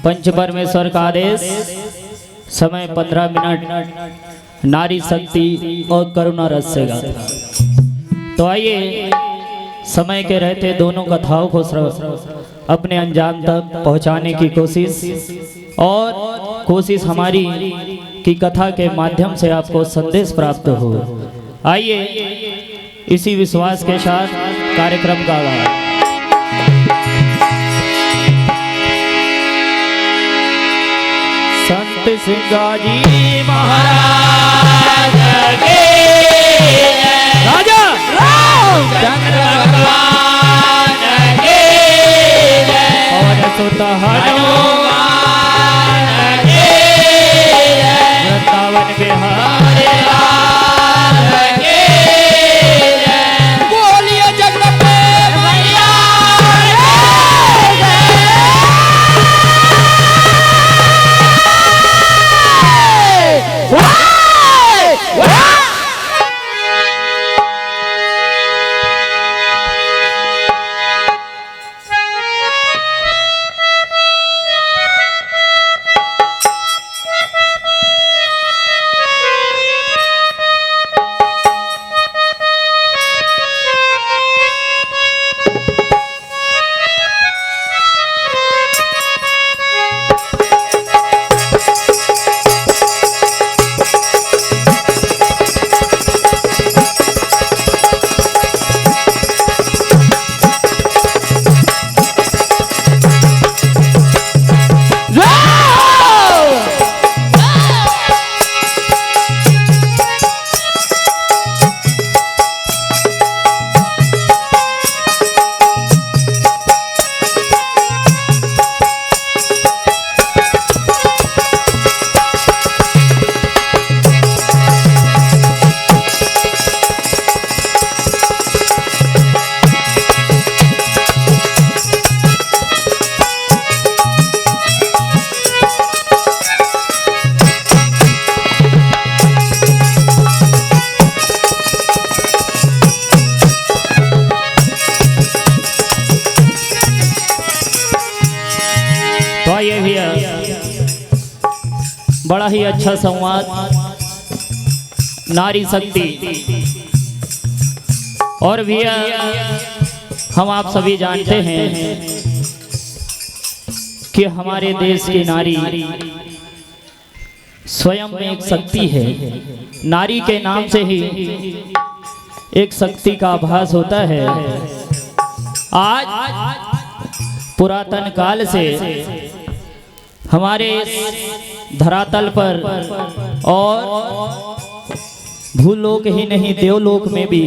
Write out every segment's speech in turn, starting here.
पंच परमेश्वर का आदेश, समय 15 मिनट, नारी शक्ति और करुणा रस से गाथा। तो आइए समय के रहते दोनों कथाओं को अपने अंजाम तक पहुंचाने की कोशिश, और कोशिश हमारी की कथा के माध्यम से आपको संदेश प्राप्त हो। आइए इसी विश्वास के साथ कार्यक्रम का आगाज। संत सिंगाजी महाराज के राजा रामचंद्र भगवान के और सुत हनुमान के वृंदावन बिहारी बड़ा ही अच्छा संवाद, नारी शक्ति। और भैया हम आप सभी जानते हैं कि हमारे देश की नारी स्वयं में एक शक्ति है। नारी के नाम से ही एक शक्ति का आभास होता है। आज पुरातन काल से हमारे धरातल पर और भूलोक ही नहीं देवलोक में भी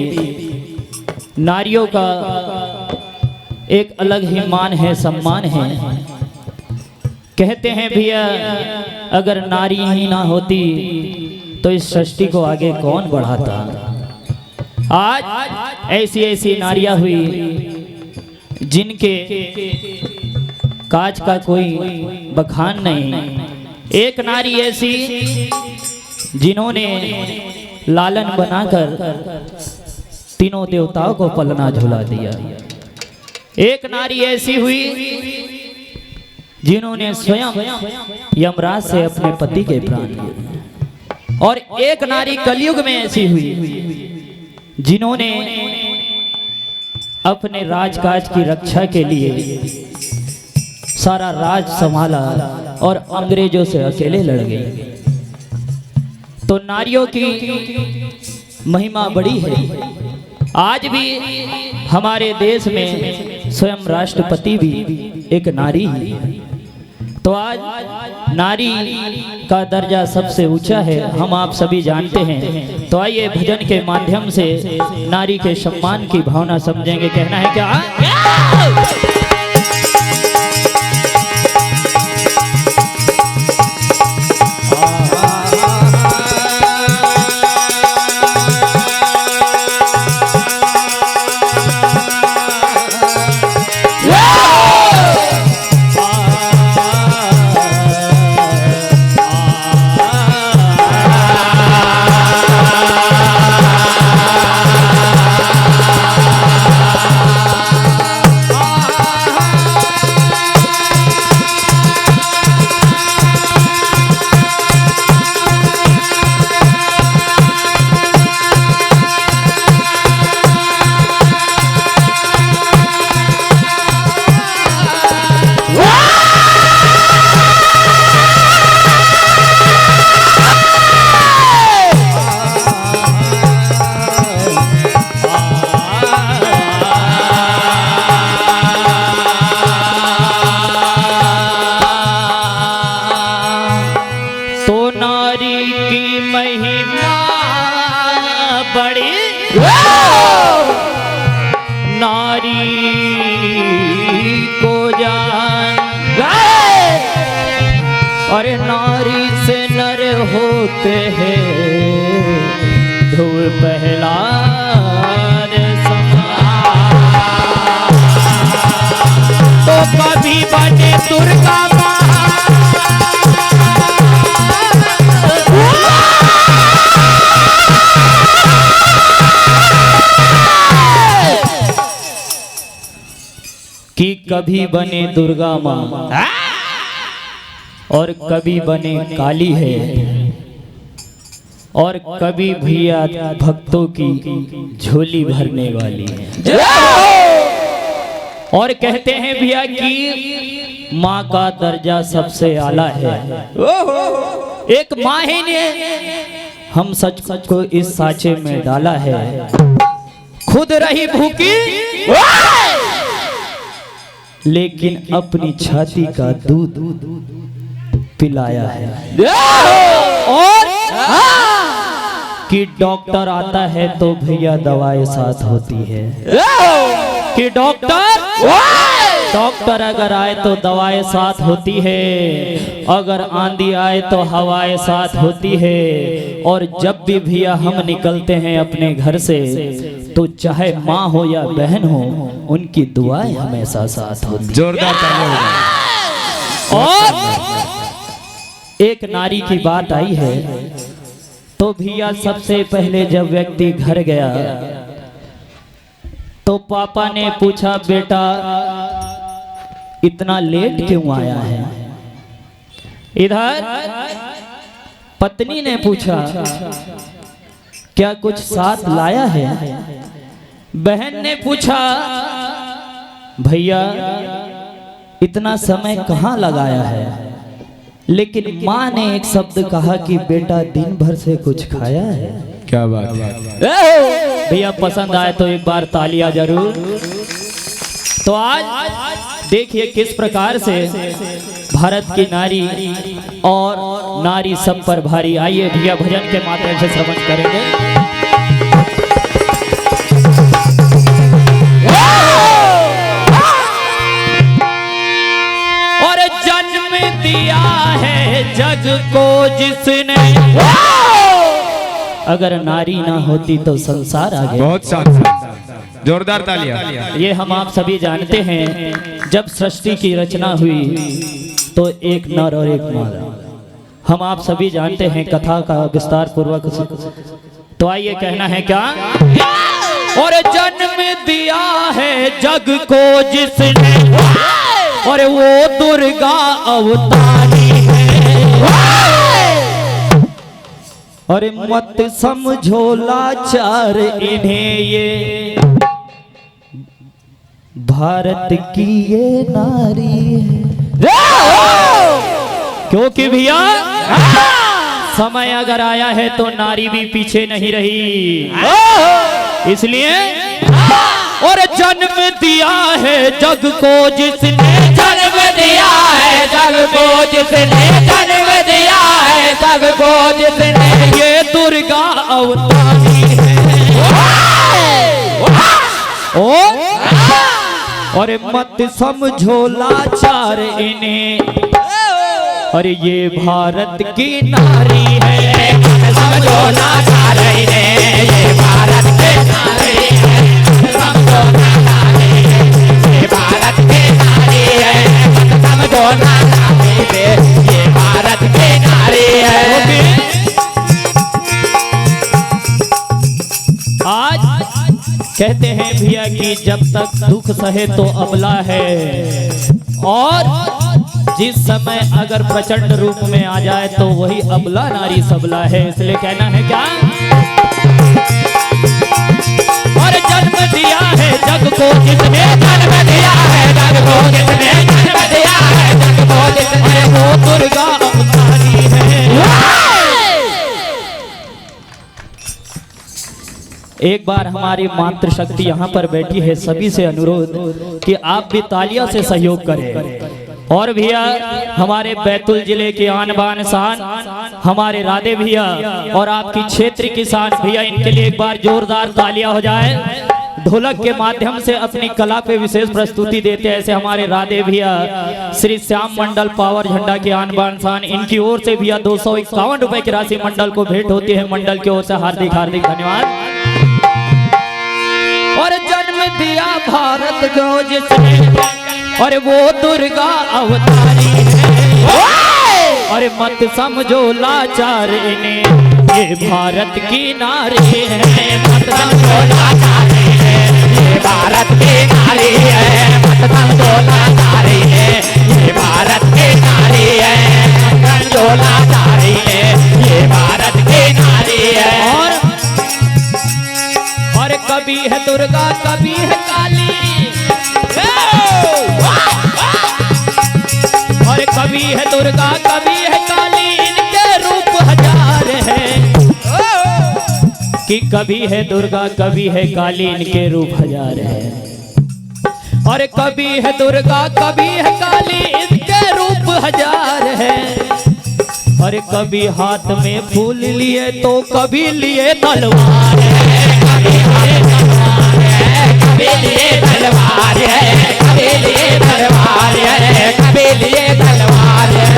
नारियों का एक अलग ही मान है, सम्मान है। कहते हैं भैया अगर नारी ही ना होती तो इस सृष्टि को आगे कौन बढ़ाता। आज ऐसी ऐसी नारियां हुई जिनके काज का कोई बखान नहीं। एक नारी ऐसी जिन्होंने लालन बनाकर तीनों देवताओं को पलना झुला दिया। एक नारी ऐसी हुई जिन्होंने स्वयं यमराज से अपने पति के प्राण लिए। और एक नारी कलयुग में ऐसी हुई जिन्होंने अपने राजकाज की रक्षा के लिए सारा राज संभाला और अंग्रेजों से अकेले लड़ गए। तो नारियों की महिमा बड़ी है। आज भी हमारे देश में स्वयं राष्ट्रपति भी एक नारी है। तो आज नारी का दर्जा सबसे ऊंचा है, हम आप सभी जानते हैं। तो आइए भजन के माध्यम से नारी के सम्मान की भावना समझेंगे। कहना है क्या? अरे नारी से नर होते हैं ध्रुव पहला तो कभी बने दुर्गा माँ कि कभी बने दुर्गा माँ और कभी बने काली है और कभी भैया भक्तों की झोली भरने वाली है। और कहते हैं भैया कि माँ का दर्जा सबसे आला है। एक माँ ही ने हम सच को इस साँचे में डाला है, खुद रही भूखी लेकिन अपनी छाती का दूध पिलाया है। और कि डॉक्टर आता है तो भैया दवाएं साथ होती है कि डॉक्टर अगर आए तो दवाएं साथ होती है, अगर आंधी आए तो हवाएं साथ होती है। और जब भी भैया हम निकलते हैं अपने घर से तो चाहे माँ हो या बहन हो उनकी दुआएं हमेशा साथ होती। जोरदार तालियां। और एक नारी की बात आई है तो भैया सबसे पहले जब व्यक्ति घर गया तो पापा ने पूछा बेटा इतना लेट क्यों आया है। इधर पत्नी ने पूछा क्या कुछ साथ लाया है। बहन ने पूछा भैया इतना समय कहाँ लगाया है। लेकिन माँ ने एक शब्द कहा कि बेटा दिन भर से कुछ खाया है। क्या बात है भैया, पसंद आए तो एक बार तालियां जरूर। तो आज देखिए किस प्रकार से भारत की नारी और नारी सब पर भारी। आइए भैया भजन के माध्यम से श्रवण करेंगे। और जन्म दिया है जग को जिसने, अगर नारी ना होती तो संसार आ गया। बहुत साथ जोरदार तालियां। ये हम आप सभी जानते हैं जब सृष्टि की रचना हुई तो एक नर और एक मादा, हम आप सभी जानते हैं कथा का विस्तार पूर्वक। तो आइए कहना है क्या। और जन्म दिया है जग को जिसने, और वो दुर्गा अवतारी है। और मत समझो लाचार इन्हें, ये भारत की ये नारी है। क्योंकि भैया समय अगर आया है तो नारी भी पीछे नहीं रही। इसलिए और जन्म दिया है जग को जिसने, जन्म दिया है जग को जिसने, जन्म दिया है जग को जिसने, ये दुर्गा अवतारी है। और मत समझो लाचार इन्हें, और ये भारत की नारी है। समझो लाचार इन्हें, ये भारत की नारी है। समझो लाचार इन्हें, ये भारत की नारी है। समझो लाचार इन्हें, ये भारत की नारी है। आज कहते हैं भैया कि जब तक दुख सहे तो अबला है, और जिस समय अगर प्रचंड रूप में आ जाए तो वही अबला नारी सबला है। इसलिए कहना है क्या। और जन्म दिया है जग को जिसने, जन्म दिया है जग को जिसने, जन्म दिया है जग को जिसने, वो दुर्गा अवतारी है। एक बार हमारी मातृशक्ति यहाँ पर बैठी है, सभी से अनुरोध कि आप भी तालियां से सहयोग करें। और भैया हमारे बैतूल जिले के आन बान शान हमारे राधे भैया और आपकी क्षेत्र की शान भैया, इनके लिए एक बार जोरदार तालियां हो जाए। ढोलक के माध्यम से अपनी कला पे विशेष प्रस्तुति देते हैं। ऐसे हमारे राधे भैया श्री श्याम मंडल पावर झंडा के आन बान शान, इनकी ओर से भैया 251 रुपए की राशि मंडल को भेंट होती है। मंडल की ओर से हार्दिक हार्दिक धन्यवाद। और जन्म दिया भारत को जिसने, और वो दुर्गा अवतारी है, और मत समझो लाचार इन्हें, ये भारत की नारी है। मत समझो लाचार है, ये भारत की नारी है। मत समझो लाचार है, ये भारत की नारी है। मत समझो लाचार है, ये भारत की नारी है। और कभी है दुर्गा, कभी है काली, और कभी है दुर्गा, कभी है काली, इनके रूप हजार है। कि कभी है दुर्गा, कभी है काली, इनके रूप हजार है। और कभी है दुर्गा, कभी है काली, इनके रूप हजार है। और कभी हाथ में फूल लिए तो कभी लिए तलवार है। कभी लिए तलवार है, कभी लिए तलवार है, कभी लिए तलवार है।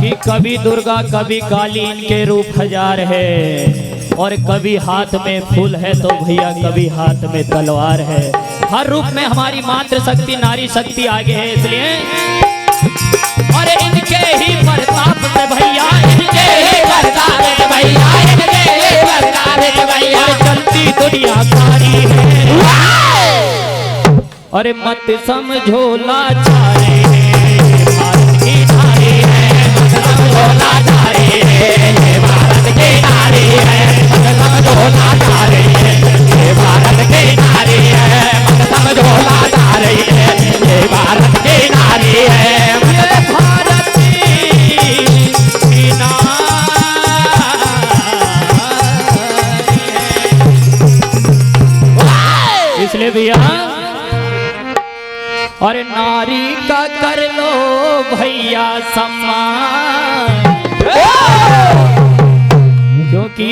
कि कभी दुर्गा, कभी काली, इनके रूप हजार है। और कभी हाथ में फूल है तो भैया कभी हाथ में तलवार है। हर रूप में हमारी मातृ शक्ति, नारी शक्ति आगे है। इसलिए और इनके ही प्रताप से भैया, इनके ही प्रताप से भैया, इनके ही प्रताप से भैया चलती दुनिया सारी है। अरे मत समझो लाचारी भारत की नारी है। मत समझो लाचारी ये भारत की नारी है। मत समझो लाचारी ये भारत की नारी है। मत समझो लाचारी ये भारत की नारी है। इसलिए भैया और नारी का कर लो भैया सम्मान, क्योंकि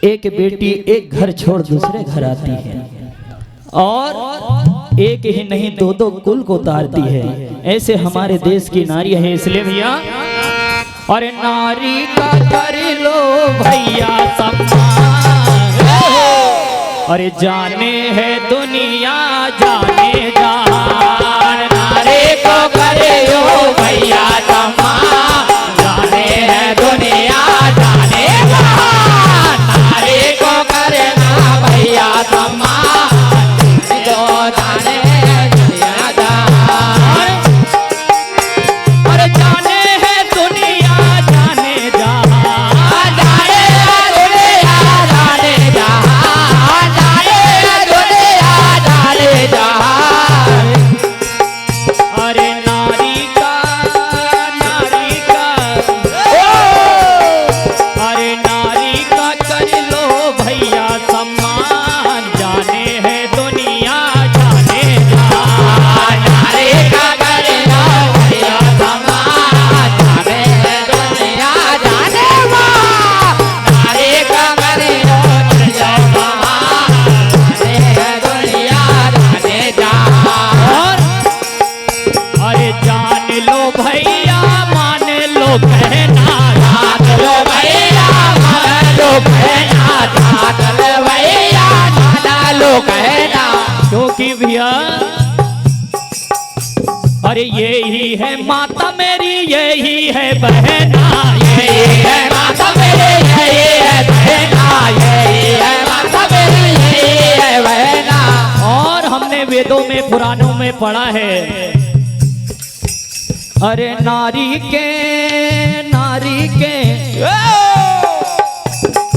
एक बेटी एक घर छोड़ दूसरे घर आती है, और एक ही नहीं दो दो कुल को उतारती है। ऐसे हमारे देश की नारी है। इसलिए भैया और नारी का कर लो भैया सम्मान। अरे जाने है दुनिया जाने जान, नारी को करे हो भैया सम्मान। जाने है दुनिया जाने जान, नारी को करे ना भैया सम्मान। जो जाने दुनिया जान, और जाने है दुनिया जाने जान, जाने है दुनिया जाने जान, जाने जहां। अरे नारी का अरे नारी का कर लो भैया सम्मान। जाने है दुनिया जाने जहां, नारी का कर लो भैया सम्मान। जाने है दुनिया जाने वहां, नारी का कर लो भैया सम्मान। जाने है दुनिया जाने जहां। अरे जान लो भैया मान लो कहना, जान लो भैया मान लो कहना, जान लो भैया मान लो कहना। क्योंकि भैया अरे यही है माता मेरी, यही है बहना, यही है माता मेरी, यही है बहना, यही है माता मेरी, यही है बहना। और हमने वेदों में पुराणों में पढ़ा है, अरे नारी के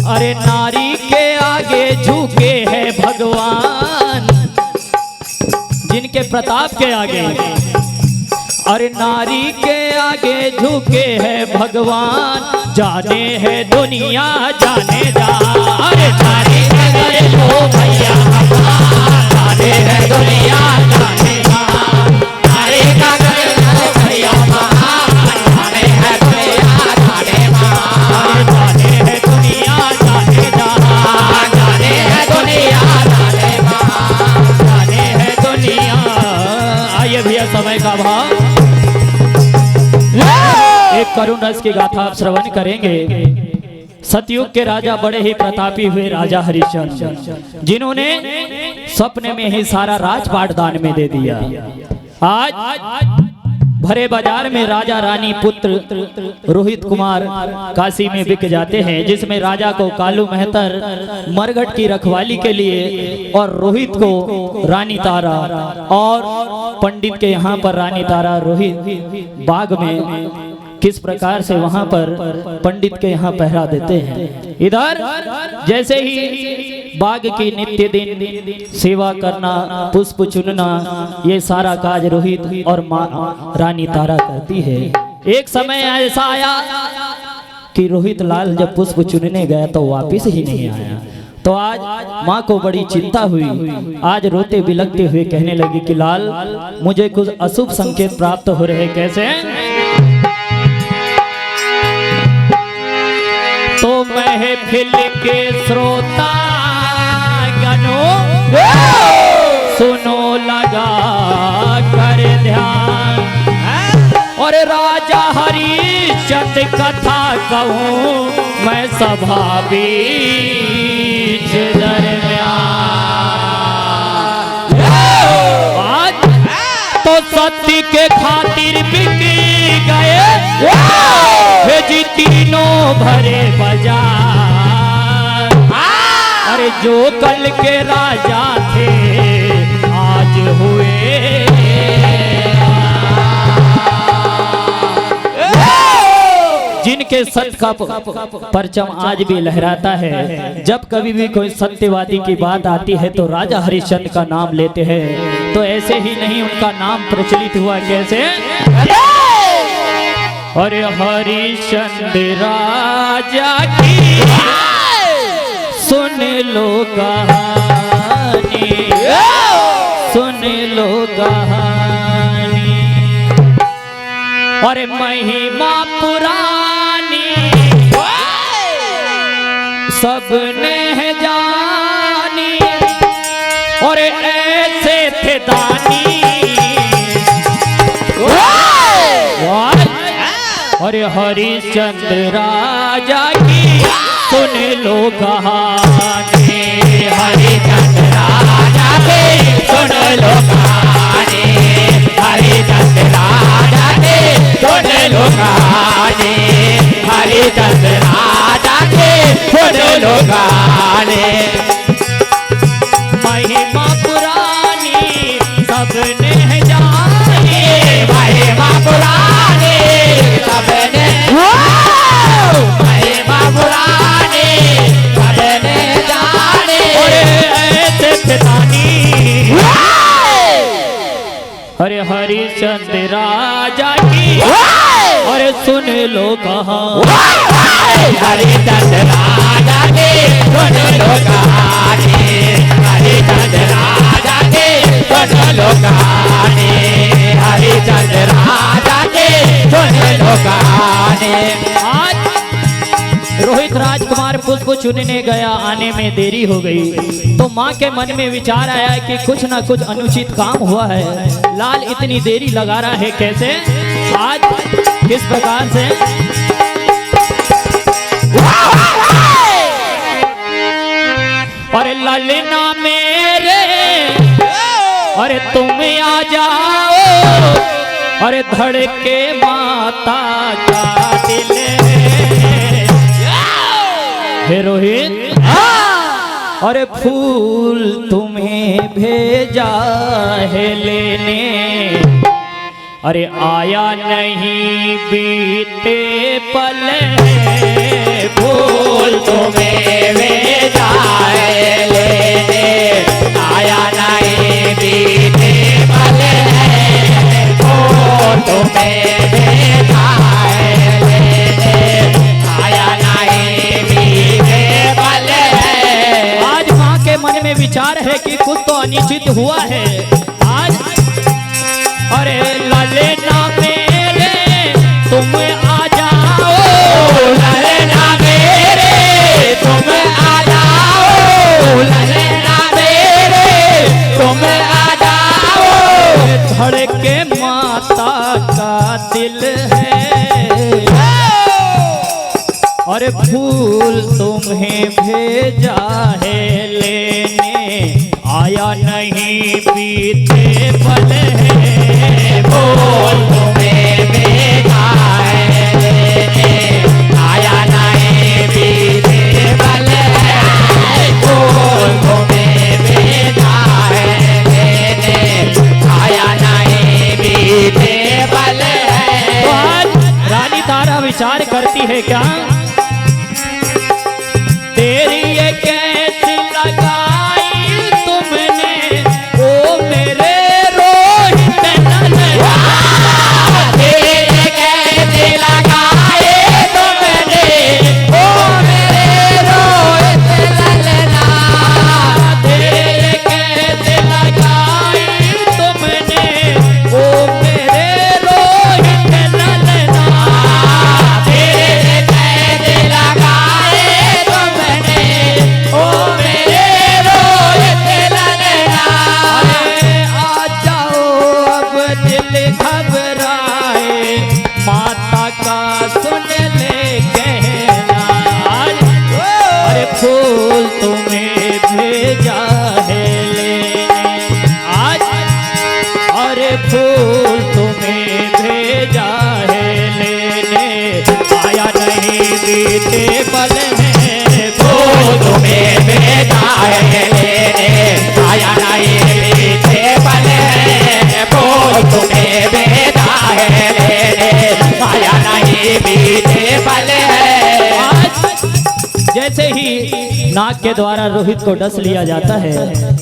अरे नारी के आगे झुके हैं भगवान, जिनके प्रताप के आगे। अरे नारी के आगे झुके हैं भगवान। जाने है दुनिया जाने जा, अरे नारी के आगे झुके भैया भगवान। जाने है दुनिया जाने जा, नारी का भैया महान। जाने है दुनिया जाने जा, जाने है दुनिया जाने जा। कैसा भाव। एक करुण रस की गाथा आप श्रवण करेंगे। सतयुग के राजा बड़े ही प्रतापी हुए राजा हरिश्चंद्र, जिन्होंने सपने में ही सारा राजपाट दान में दे दिया। आज भरे बाजार में राजा रानी पुत्र रोहित कुमार काशी में बिक जाते हैं, जिसमें राजा को कालू मेहतर मरघट की रखवाली के लिए और रोहित को रानी तारा, और पंडित के यहाँ पर रानी तारा रोहित बाग में किस प्रकार से वहां पर पंडित के यहाँ पहरा देते हैं। इधर जैसे ही बाग की नित्य दिन सेवा करना, पुष्प चुनना, ये सारा काज रोहित और माँ रानी तारा करती है। एक समय ऐसा आया कि रोहित लाल जब पुष्प चुनने गया तो वापिस ही नहीं आया। तो आज माँ को बड़ी चिंता हुई। आज रोते बिलखते हुए कहने लगी कि लाल, मुझे कुछ अशुभ संकेत प्राप्त हो रहे। कैसे? तो महफिल के श्रोता गनो सुनो लगा कर ध्यान, और राजा हरिश्चंद्र कथा कहूँ मैं सभा बीच दरमियान। आज तो सत्य के खातिर बिक गए जी तीनों भरे बाजार। अरे जो कल के राजा थे आज हुए, जिनके सत्य का परचम आज भी लहराता है। जब कभी भी कोई सत्यवादी की बात आती है तो राजा हरिश्चंद्र का नाम लेते हैं। तो ऐसे ही नहीं, उनका नाम प्रचलित हुआ। कैसे? अरे हरिश्चंद्र राजा की सुन लो कहानी, सुन लो कहानी, अरे महिमा पुरानी सबने जानी, और ऐसे थे दानी। अरे हरिश्चंद्र राजा की सुन लो कहानी, हरिश्चंद्र राजा की सुन लो कहानी, हरिश्चंद्र राजा की सुन लो कहानी, हरिश्चंद्र राजा की सुन लो कहानी। महिमा पुरानी सबने जानी, महिमा पुरानी सबने, महिमा पुरानी सबने जानी, और ऐसे पितानी। अरे हरिश्चंद्र राजा की अरे सुन लो कहानी, हरिश्चंद्र राजा की सुन लो कहानी, हरिश्चंद्र राजा की सुन लो कहानी, हरिश्चंद्र राजा की सुन लो कहानी। आज रोहित राजकुमार पुष्प चुनने गया, आने में देरी हो गई। तो माँ के मन में विचार आया कि कुछ ना कुछ अनुचित काम हुआ है, लाल इतनी देरी लगा रहा है। कैसे? आज किस प्रकार से? अरे ललना मेरे, अरे तुम आ जाओ, अरे धड़के माता का दिल। हे रोहित, अरे फूल तुम्हें भेजा है लेने, अरे आया नहीं बीते पल, फूल तुम्हें भेजा है लेने, आया नहीं बीते पल, फूल तुम्हें भेजा है लेने, आया नहीं बीते पल। आज माँ के मन में विचार है कि कुछ तो अनिश्चित हुआ है। आज अरे ललना मेरे तुम आ जाओ, ललना मेरे तुम आ जाओ, ललना मेरे तुम आ जाओ, धड़के माता और फूल तुम्हें भेजा है लेने, आया नहीं बीते पल है। फूल तुम्हें भेजा है लेने, आया नहीं बीते पल है। फूल तुम्हें भेजा है लेने, आया नहीं बीते पल है। तो आज रानी तारा विचार करती है क्या, तेरी ये कैसी लगाई तुमने ओ मेरे रोहित ललना। तेरे कैसे लगाए तुमने ओ मेरे रोहित ललना। तेरे कैसे लगाई तुमने ओ मेरे रोहित ललना। तेरे कैसे लगाए तुमने ओ मेरे रोहित ललना। अरे आ जाओ अब दिल घबराए, माता का सुन ले कहना। अरे फूल तुम्हें भेजा है लेने आज, अरे फूल तुम्हें भेजा है लेने, आया नहीं बीते पल है। फूल तुम्हें भेजा है लेने, आया नहीं बीते पल है। फूल तुम्हें भेजा है लेने, आया नहीं बीते पल है। आज जैसे ही नाग के द्वारा रोहित को डस लिया जाता है,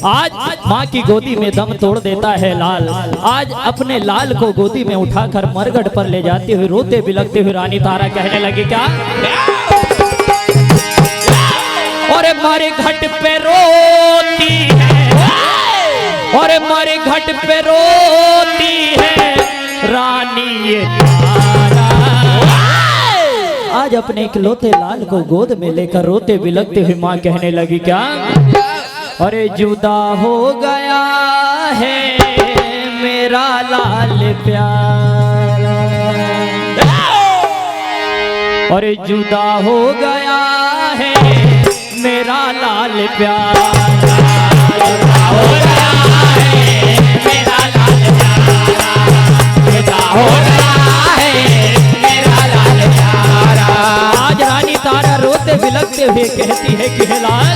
आज माँ की गोदी में दम तोड़ देता है लाल। आज अपने लाल को गोदी में उठाकर मरगढ़ पर ले जाते हुए रोते बिलखते हुए रानी तारा कहने लगी क्या, और मारे घट पे रोती है, और मारे घट पे रोती है रानी ये तारा। आज अपने इकलौते लाल को गोद में लेकर रोते बिलखते हुए माँ कहने लगी क्या, अरे जुदा हो गया है मेरा लाल प्यारा, अरे जुदा हो गया है मेरा लाल प्यारा। जुदा हो गया है मेरा लाल प्यारा, जुदा हो गया है मेरा लाल प्यारा। आज रानी तारा रोते बिलखते हुए कहती है कि हे लाल,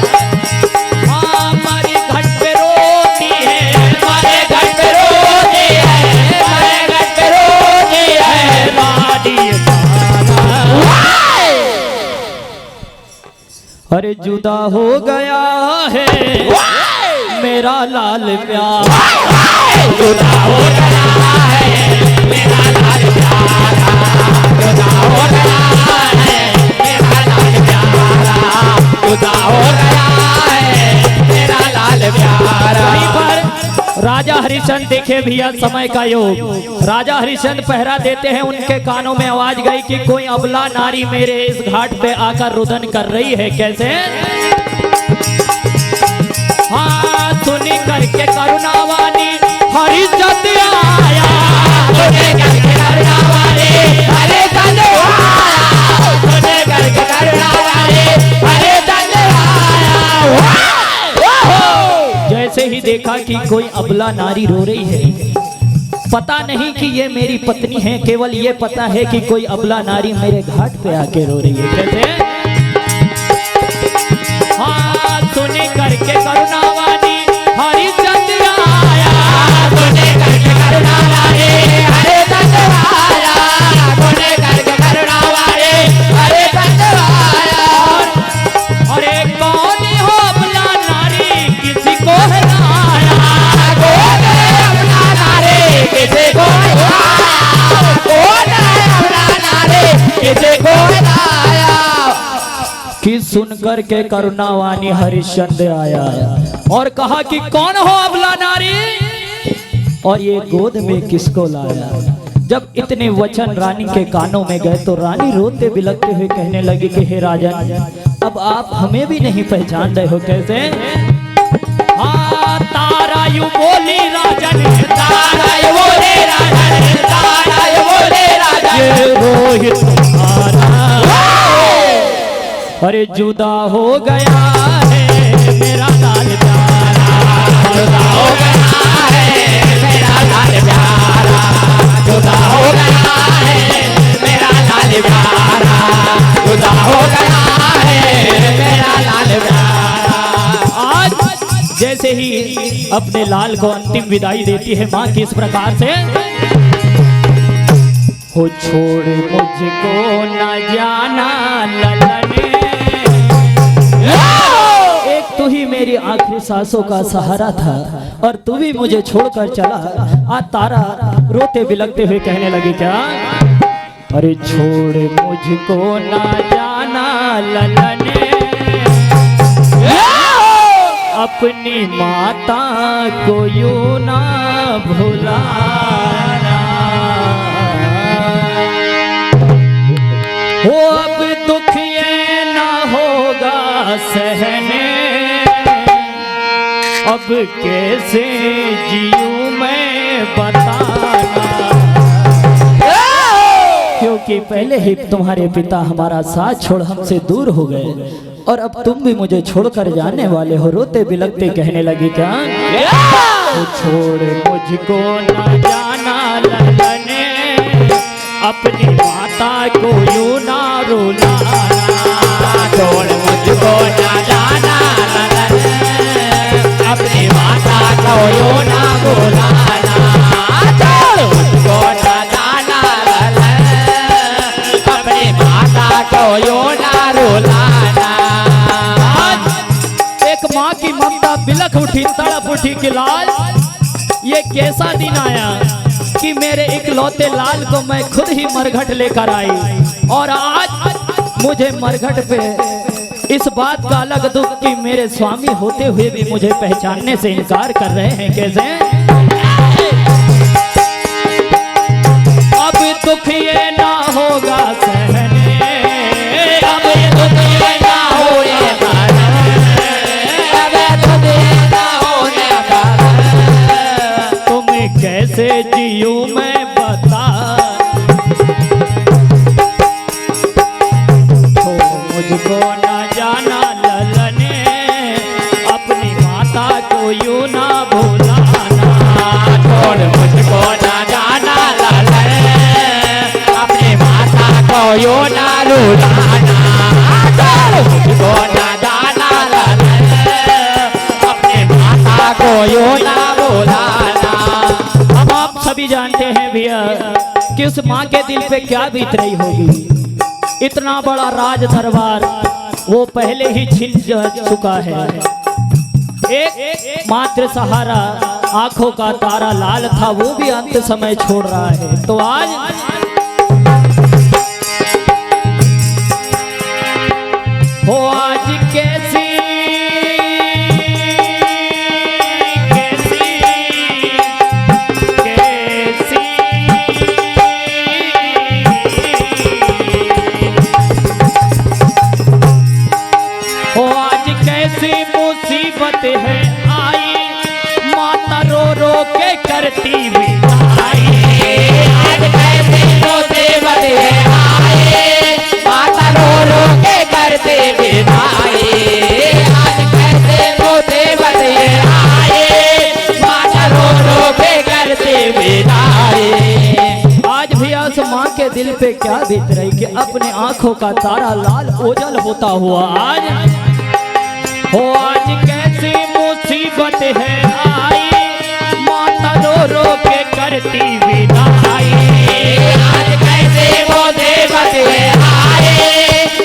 हमारी घट पे रोती है, हमारे घर पे रोती है, हमारे घर पे रोती है रानी तारा। अरे जुदा हो गया है मेरा लाल प्यारा, जुदा हो गया है मेरा लाल प्यारा, जुदा हो गया है मेरा लाल प्यारा, जुदा हो गया है मेरा लाल प्यारा। वहीं पर राजा हरिश्चंद्र देखे भैया समय का योग, राजा हरिश्चंद्र पहरा देते हैं, उनके कानों में आवाज गई कि कोई अबला नारी मेरे इस घाट पे आकर रुदन कर रही है। कैसे, हाँ सुनी करके करुणावानी हरिश्चंद्र आया, सुने करके करुणावानी हरिश्चंद्र आया, सुने करके करुणावानी हरिश्चंद्र आया। जैसे ही देखा कि कोई अबला नारी रो रही है, पता नहीं कि ये मेरी पत्नी है, केवल ये पता है कि कोई अबला नारी मेरे घाट पे आके रो रही है। कैसे, हाँ सुनी करके करुणावानी हरिश्चंद्र आया, सुने करके करुणावानी हरिश्चंद्र आया, सुने करके करुणावानी हरिश्चंद्र आया। अरे कौन हो अबला नारी किसी को हराया, कौन है अपना नारी किसी को हराया, कौन है अपना नारी किसी को हराया। कि सुनकर के करुणावानी हरिश्चंद्र आया और कहा कि कौन हो अबला नारी, और ये गोद में किसको लाया। जब इतने वचन रानी के कानों में गए तो रानी रोते बिलखते हुए कहने लगी कि हे राजन, अब आप हमें भी नहीं पहचान रहे हो। कैसे, हाँ तारा यू बोली राजन, तारा ये बोले राजन, तारा ये बोले राजन, ये रोहित तुम्हारा, अरे जुदा हो गया है मेरा लाल प्यारा, जुदा हो गया है मेरा लाल प्यारा, जुदा हो गया है मेरा लाल प्यारा, जुदा हो गया है मेरा लाल प्यारा। आज जैसे ही अपने लाल को अंतिम विदाई देती है माँ किस प्रकार से, हो छोड़ मुझको न जाना ललने, एक तू ही मेरी आखिरी सांसों का सहारा था और तू भी मुझे छोड़कर चला। आज तारा रोते बिलखते हुए कहने लगी क्या, अरे छोड़ मुझको न जाना ललने, अपनी माता को यूं ना भुलाना, हो अब दुख ये ना होगा सहने, अब कैसे जीऊं मैं बताना, क्योंकि पहले ही तुम्हारे पिता हमारा साथ छोड़ हमसे दूर हो गए और अब तुम भी मुझे छोड़कर जाने वाले हो। रोते बिलखते कहने लगी क्या, छोड़ मुझको न जाना ललने, अपनी माता को यूं ना रुलाना, छोड़ मुझको न जाना ललने, अपनी माता को यूं ना बुलाना, छोड़ मुझको न जाना ललने, अपनी माता को यूं ना रुलाना। एक माँ की ममता बिलख उठी, तड़प उठी कि लाल ये कैसा दिन आया कि मेरे इकलौते लाल को मैं खुद ही मरघट लेकर आई, और आज मुझे मरघट पे इस बात का अलग दुख कि मेरे स्वामी होते हुए भी मुझे पहचानने से इनकार कर रहे हैं। कैसे, अब दुख ये ना होगा सहने, अब ये दुख ये ना होने पाना, अब ये दुख ये ना होने पाना, तुम्हें कैसे जीऊं मैं बता, छोड़ मुझको न जाना ललने, अपनी माता को यूं ना भुलाना, छोड़ मुझको न जाना ललने, अपनी माता को यूं ना रुलाना, छोड़ मुझको न जाना ललने, अपनी माता को यूं ना बुलाना। अब आप सभी जानते हैं भैया कि उस माँ के दिल पे क्या बीत रही होगी। इतना बड़ा राज दरबार वो पहले ही छिन चुका है, एक मात्र सहारा आंखों का तारा लाल था वो भी अंत समय छोड़ रहा है। तो आज हो आज कैसी मुसीबत है आई, माता रो रो के करती विदाई, आज कैसी मुसीबत है आई, माता रो रो के करते विदाई, आज कैसे मुसीबत है आई, माता रो रो के करते विदाई। आज भी उस माँ के दिल पे क्या बीत रही कि अपने आंखों का तारा लाल ओझल होता हुआ आज हो आज कैसी मुसीबत है आई, माता रो रो के करती विदाई, आज कैसे मुसीबत है आई,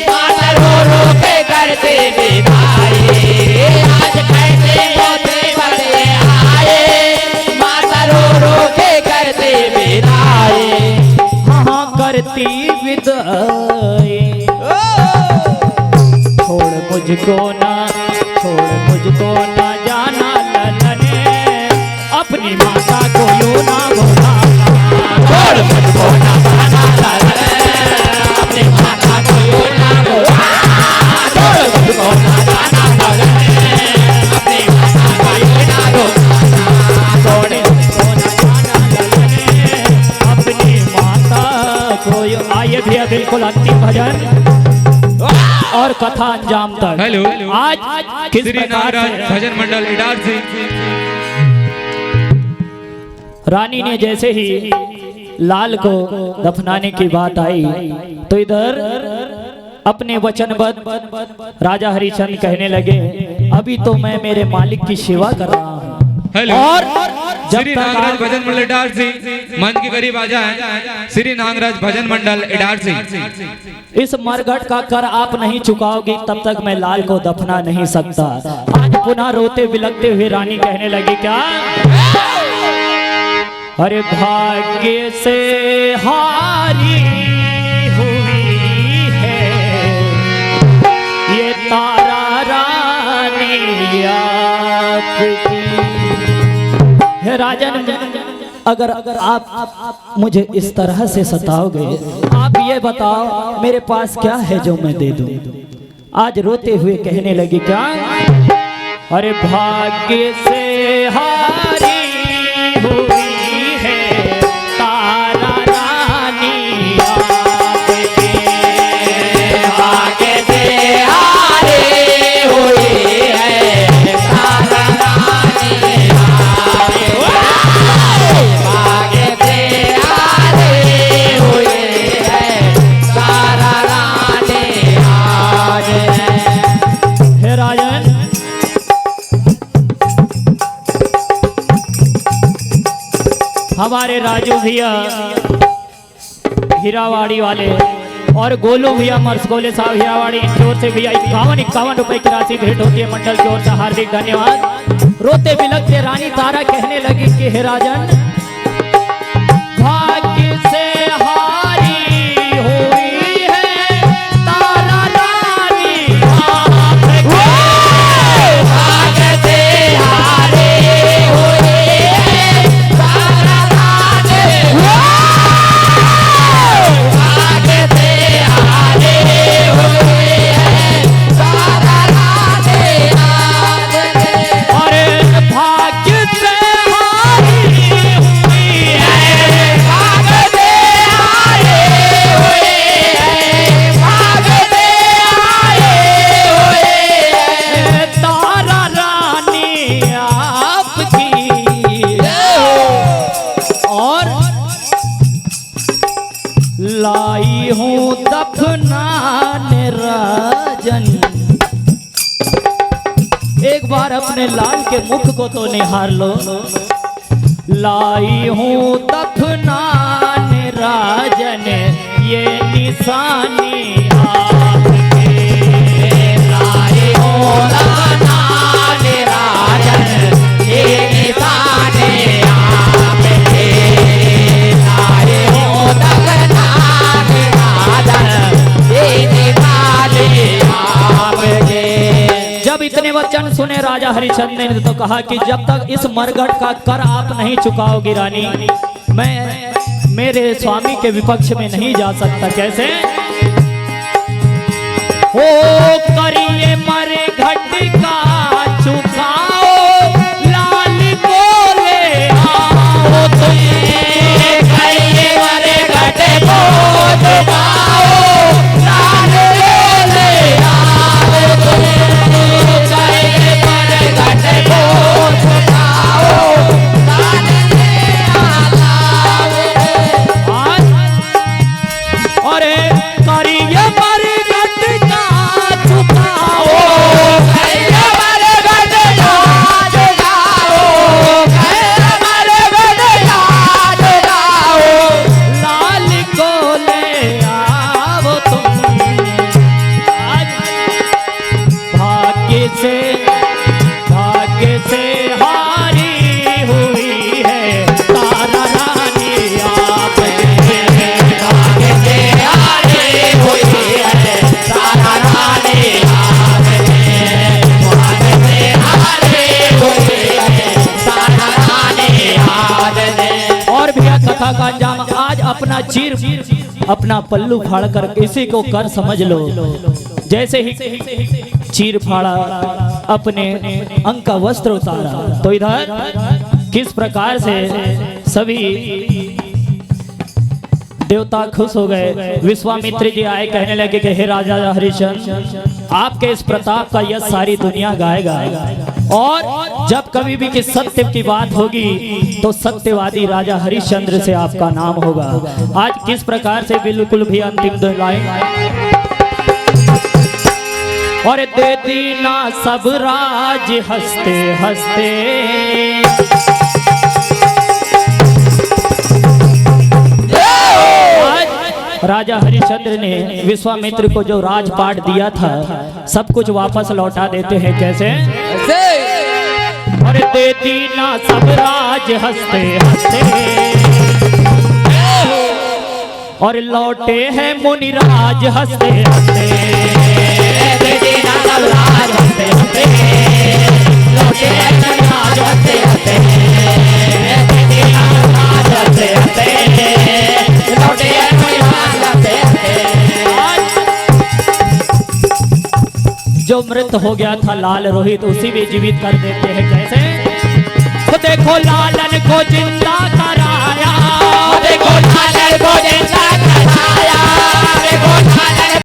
माता रो रो के करते विदाई, आज कैसे मुसीबत है आई, माता रो रो के करते विदाई। हाँ करती विदाई, छोड़ मुझको ना, छोड़ मुझको न जाना ललने, अपनी माता को यूं ना भुलाना, छोड़ मुझको न जाना ललने, अपनी माता को यूं ना भुलाना, छोड़ मुझको न जाना ललने, अपनी माता को यूं ना भुलाना, छोड़ मुझको न जाना ललने, अपनी माता को यूं। आइए भैया बिल्कुल अंतिम भजन। और कथा अंजाम तक। हेलो। आज किस श्री प्रकार नागराज से भजन मंडल इटारसी। रानी ने जैसे ही लाल को दफनाने की बात आई तो इधर अपने वचनबद्ध राजा हरिचंद कहने लगे, अभी तो मैं मेरे मालिक की सेवा कर रहा हूँ। हेलो। और जब श्री तक नागराज भजन मंडल इटारसी मंच के करीब आ जाए। श्री नागराज भजन मंडल इटारसी। इस मरघट का कर आप नहीं चुकाओगे तब तक मैं लाल को दफना नहीं सकता। आज पुनः रोते बिलखते हुए रानी कहने लगी, क्या अरे भाग्य से हारी हुई है ये तारा रानी आपकी। हे राजन, अगर आप मुझे इस तरह से सताओगे, आप ये बताओ मेरे पास क्या है जो मैं दे दूं। आज रोते हुए कहने लगी, क्या अरे भाग्य से हारी हुई है तारा रानी आपकी। भाग्य से हारी हुई है तारा रानी आपकी। भाग्य से हारी हुई है तारा रानी आपकी। हे राजन, हमारे राजू भैया हीरावाड़ी वाले और गोलू भैया मरसगोले साहब हीरावाड़ी, इन ओर से भैया 51 रुपए की राशि भेंट होती है। मंडल की ओर से हार्दिक धन्यवाद। रोते बिलखते रानी तारा कहने लगी कि हे राजन, भाग्य से हारी हुई है तारा रानी आपकी। भाग्य से हारी हुई है तारा रानी। भाग्य से हारी हुई है तारा रानी आपकी। अरे भाग्य से हारी हुई है, भाग्य से हारी हुई है। भाग्य से हारी हुई है तारा रानी आपकी। और लाई हूँ दफनाने राजन। एक बार अपने लाल के मुख को तो निहार लो। लाई हूँ दफनाने राजन ये निशानी आपकी। लाई हो दफनाने राजन ये निशानी आपके। लाई हो दफनाने राजन ये निशानी आपके। जब इतने वचन सुने राजा हरिचंद ने तो कहा कि जब तक इस मरघट का कर आप नहीं चुकाओगी रानी, मैं मेरे स्वामी के विपक्ष में नहीं जा सकता। कैसे हो करिए मरघट का चुकाओ, लाल बोले आओ तुम। करिए मरघट को चुकाओ, लाल बोले आओ तुम। करिए मरघट को चुकाओ, लाल अरे करिए मरघट का चुकाओ। करिए मरघट का चुकाओ। करिए मरघट का चुकाओ। लाल को ले आओ तुम। आज भाग्य से हारी हुई है तारा रानी आपकी। भाग्य से हारी हुई है तारा रानी आपके। भाग्य से हारी हुई है तारा रानी आपके। और भैया कथा का अंजाम आज अपना पल्लू फाड़ कर किसी को कर समझ लो। जैसे ही चीर फाड़ा, अपने अंग का वस्त्र उतारा, तो इधर किस प्रकार से सभी देवता खुश हो गए। विश्वामित्र जी आए, कहने लगे कि हे राजा हरिश्चंद्र, आपके इस प्रताप का यश सारी दुनिया गाएगा, और जब कभी भी किस सत्य की बात होगी तो सत्यवादी राजा हरिश्चंद्र से आपका नाम होगा। आज किस प्रकार से बिल्कुल भी अंतिम दो लाइन, और दे दीना सब राज हंसते हंसते, राजा हरिश्चंद्र ने विश्वामित्र को जो राजपाट दिया था सब कुछ वापस लौटा देते हैं। कैसे? और दे दीना सब राज हंसते हंसते, और लौटे हैं मुनिराज हंसते हंसते। दे दीना सब राज हंसते हंसते, लौटे हैं मुनिराज हंसते हंसते। दे दीना सब राज हंसते हंसते, लौटे हैं मुनिराज हंसते हंसते। जो मृत हो गया था लाल रोहित, उसी भी जीवित कर देते हैं। कैसे? तो देखो लालन को जिंदा